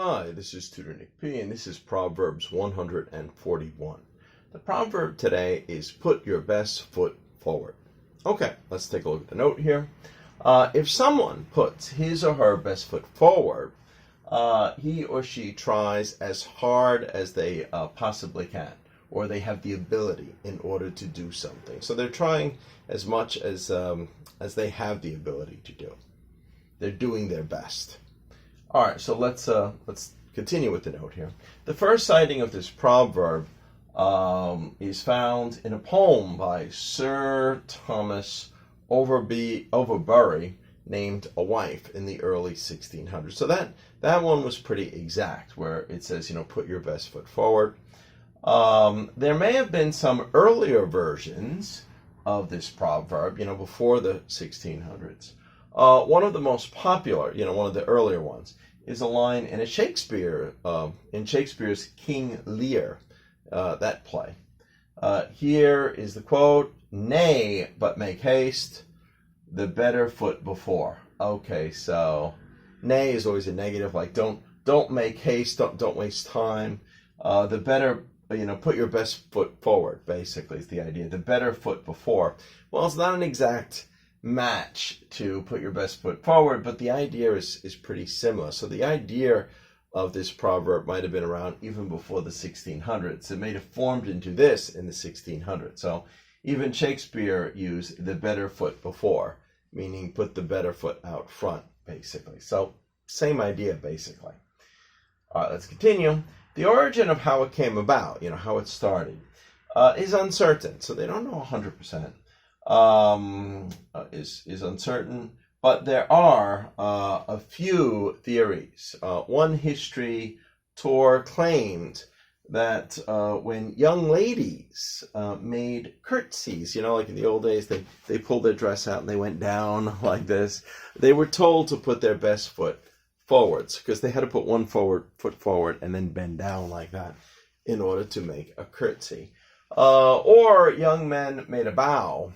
Hi, this is Tutor Nick P, and this is Proverbs 141. The proverb today is put your best foot forward. Okay, let's take a look at the note here. If someone puts his or her best foot forward, he or she tries as hard as they possibly can, or they have the ability in order to do something. So they're trying as much as they have the ability to do. They're doing their best. All right, so let's continue with the note here. The first citing of this proverb is found in a poem by Sir Thomas Overbury named A Wife in the early 1600s. So that one was pretty exact, where it says, put your best foot forward. There may have been some earlier versions of this proverb, before the 1600s. One of the most popular, one of the earlier ones, is a line in Shakespeare's King Lear, that play. Here is the quote: "Nay, but make haste, the better foot before." Okay, so nay is always a negative, like don't make haste, don't waste time. The better, put your best foot forward, basically, is the idea. The better foot before. Well, it's not an exact match to put your best foot forward, but the idea is pretty similar. So the idea of this proverb might have been around even before the 1600s. It may have formed into this in the 1600s. So even Shakespeare used the better foot before, meaning put the better foot out front, basically. So same idea, basically. All right, let's continue. The origin of how it came about, how it started, is uncertain. So they don't know 100%. Is uncertain, but there are a few theories. One history tour claimed that when young ladies made curtsies, like in the old days, they pulled their dress out and they went down like this, they were told to put their best foot forwards, because they had to put one foot forward and then bend down like that in order to make a curtsy. Or young men made a vow.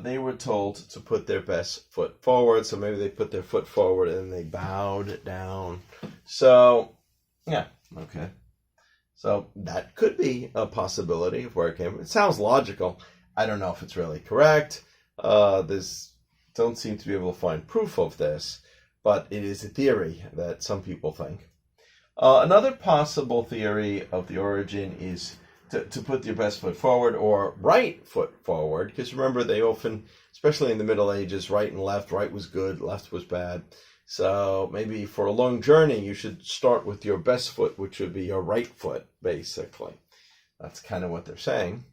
They were told to put their best foot forward, so maybe they put their foot forward and they bowed down. So, yeah, okay. So that could be a possibility of where it came from. It sounds logical. I don't know if it's really correct. Don't seem to be able to find proof of this, but it is a theory that some people think. Another possible theory of the origin is to put your best foot forward, or right foot forward, because remember, they often, especially in the Middle Ages, right and left, right was good, left was bad. So maybe for a long journey, you should start with your best foot, which would be your right foot, basically. That's kind of what they're saying.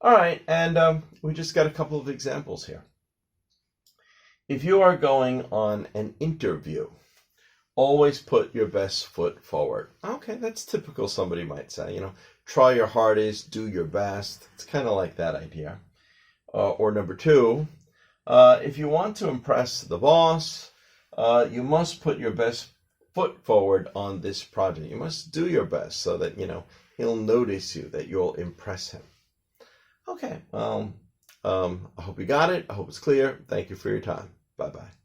All right, and we just got a couple of examples here. If you are going on an interview, always put your best foot forward. Okay, that's typical, somebody might say, try your hardest, do your best. It's kind of like that idea. Or number two, if you want to impress the boss, you must put your best foot forward on this project. You must do your best so that, he'll notice you, that you'll impress him. Okay, I hope you got it. I hope it's clear. Thank you for your time. Bye-bye.